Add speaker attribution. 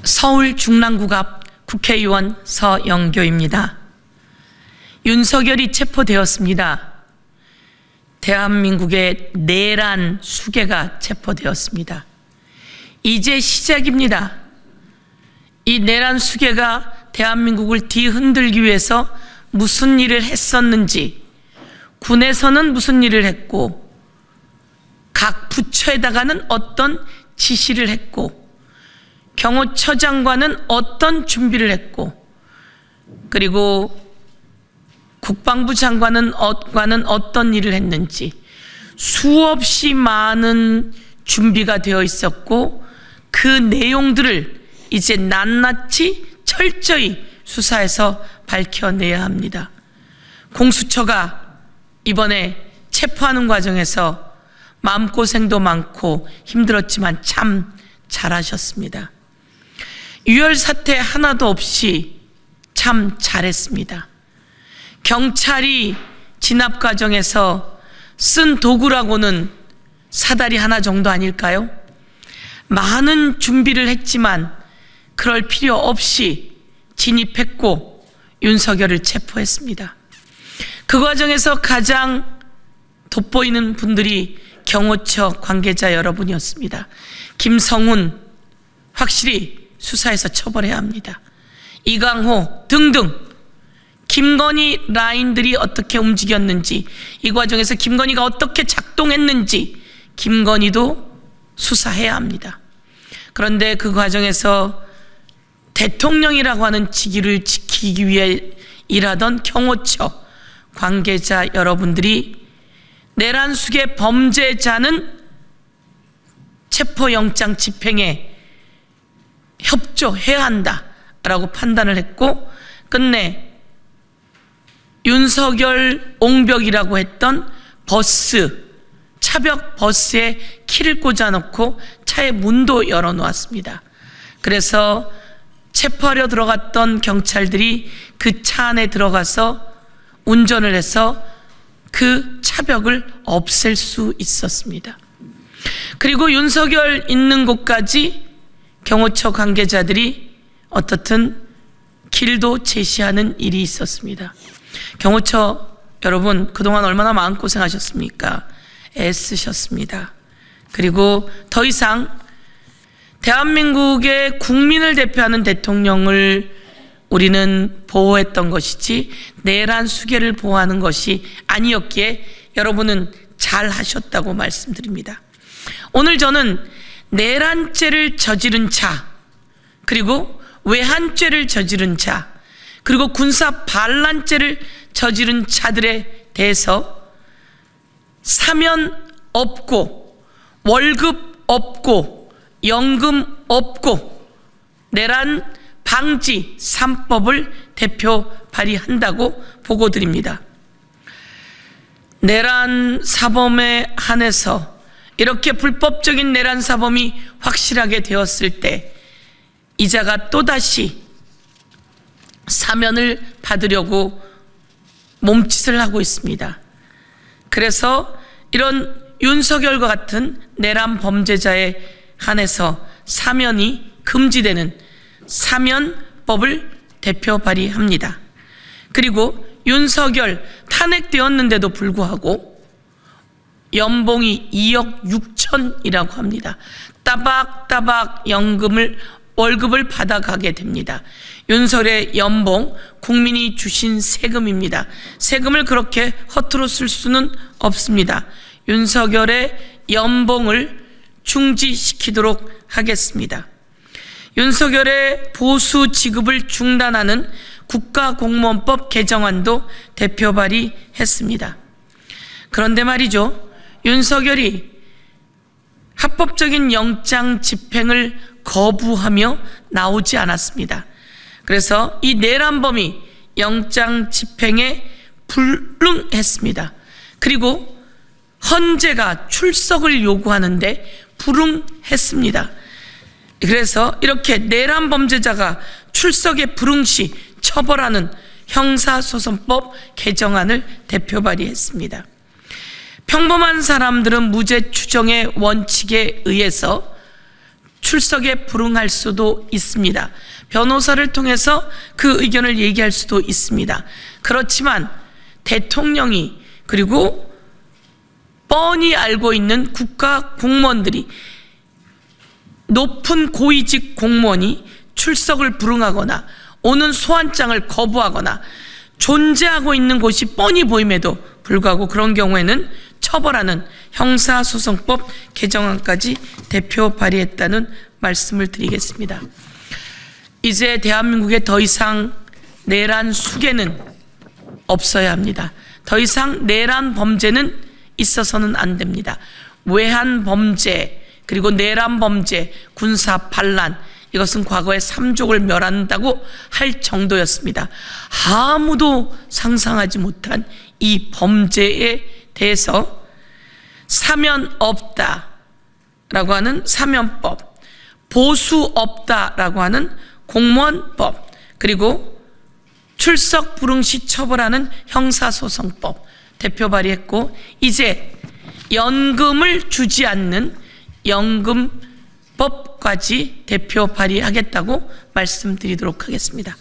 Speaker 1: 서울 중랑구 앞 국회의원 서영교입니다. 윤석열이 체포되었습니다. 대한민국의 내란 수괴가 체포되었습니다. 이제 시작입니다. 이 내란 수괴가 대한민국을 뒤흔들기 위해서 무슨 일을 했었는지, 군에서는 무슨 일을 했고, 각 부처에다가는 어떤 지시를 했고, 경호처장과는 어떤 준비를 했고, 그리고 국방부 장관은 어떤 일을 했는지 수없이 많은 준비가 되어 있었고, 그 내용들을 이제 낱낱이 철저히 수사해서 밝혀내야 합니다. 공수처가 이번에 체포하는 과정에서 마음고생도 많고 힘들었지만 참 잘하셨습니다. 유혈 사태 하나도 없이 참 잘했습니다. 경찰이 진압 과정에서 쓴 도구라고는 사다리 하나 정도 아닐까요? 많은 준비를 했지만 그럴 필요 없이 진입했고 윤석열을 체포했습니다. 그 과정에서 가장 돋보이는 분들이 경호처 관계자 여러분이었습니다. 김성훈 확실히 수사해서 처벌해야 합니다. 이강호 등등 김건희 라인들이 어떻게 움직였는지, 이 과정에서 김건희가 어떻게 작동했는지 김건희도 수사해야 합니다. 그런데 그 과정에서 대통령이라고 하는 직위를 지키기 위해 일하던 경호처 관계자 여러분들이 내란 수괴 범죄자는 체포영장 집행에 협조해야 한다라고 판단을 했고, 끝내 윤석열 옹벽이라고 했던 버스, 차벽 버스에 키를 꽂아놓고 차의 문도 열어놓았습니다. 그래서 체포하려 들어갔던 경찰들이 그 차 안에 들어가서 운전을 해서 그 차벽을 없앨 수 있었습니다. 그리고 윤석열 있는 곳까지 경호처 관계자들이 어떻든 길도 제시하는 일이 있었습니다. 경호처 여러분, 그동안 얼마나 마음고생하셨습니까? 애쓰셨습니다. 그리고 더 이상 대한민국의 국민을 대표하는 대통령을 우리는 보호했던 것이지 내란 수괴를 보호하는 것이 아니었기에 여러분은 잘 하셨다고 말씀드립니다. 오늘 저는 내란죄를 저지른 자, 그리고 외환죄를 저지른 자, 그리고 군사 반란죄를 저지른 자들에 대해서 사면 없고 월급 없고 연금 없고 내란 방지 3법을 대표 발의한다고 보고드립니다. 내란 사범에 한해서 이렇게 불법적인 내란 사범이 확실하게 되었을 때 이자가 또다시 사면을 받으려고 몸짓을 하고 있습니다. 그래서 이런 윤석열과 같은 내란 범죄자에 한해서 사면이 금지되는 사면법을 대표 발의합니다. 그리고 윤석열 탄핵되었는데도 불구하고 연봉이 2억 6천이라고 합니다. 따박따박 월급을 받아가게 됩니다. 윤석열의 연봉, 국민이 주신 세금입니다. 세금을 그렇게 허투루 쓸 수는 없습니다. 윤석열의 연봉을 중지시키도록 하겠습니다. 윤석열의 보수 지급을 중단하는 국가공무원법 개정안도 대표 발의했습니다. 그런데 말이죠, 윤석열이 합법적인 영장 집행을 거부하며 나오지 않았습니다. 그래서 이 내란범이 영장 집행에 불응했습니다. 그리고 헌재가 출석을 요구하는데 불응했습니다. 그래서 이렇게 내란 범죄자가 출석에 불응 시 처벌하는 형사소송법 개정안을 대표 발의했습니다. 평범한 사람들은 무죄 추정의 원칙에 의해서 출석에 불응할 수도 있습니다. 변호사를 통해서 그 의견을 얘기할 수도 있습니다. 그렇지만 대통령이 그리고 뻔히 알고 있는 국가 공무원들이, 높은 고위직 공무원이 출석을 불응하거나 오는 소환장을 거부하거나 존재하고 있는 곳이 뻔히 보임에도 불구하고 그런 경우에는 처벌하는 형사소송법 개정안까지 대표 발의했다는 말씀을 드리겠습니다. 이제 대한민국에 더 이상 내란 수괴는 없어야 합니다. 더 이상 내란 범죄는 있어서는 안 됩니다. 외환 범죄, 그리고 내란 범죄, 군사 반란, 이것은 과거에 삼족을 멸한다고 할 정도였습니다. 아무도 상상하지 못한 이 범죄에 대해서 사면 없다라고 하는 사면법, 보수 없다라고 하는 공무원법, 그리고 출석 불응 시 처벌하는 형사소송법 대표 발의했고, 이제 연금을 주지 않는 연금법까지 대표 발의하겠다고 말씀드리도록 하겠습니다.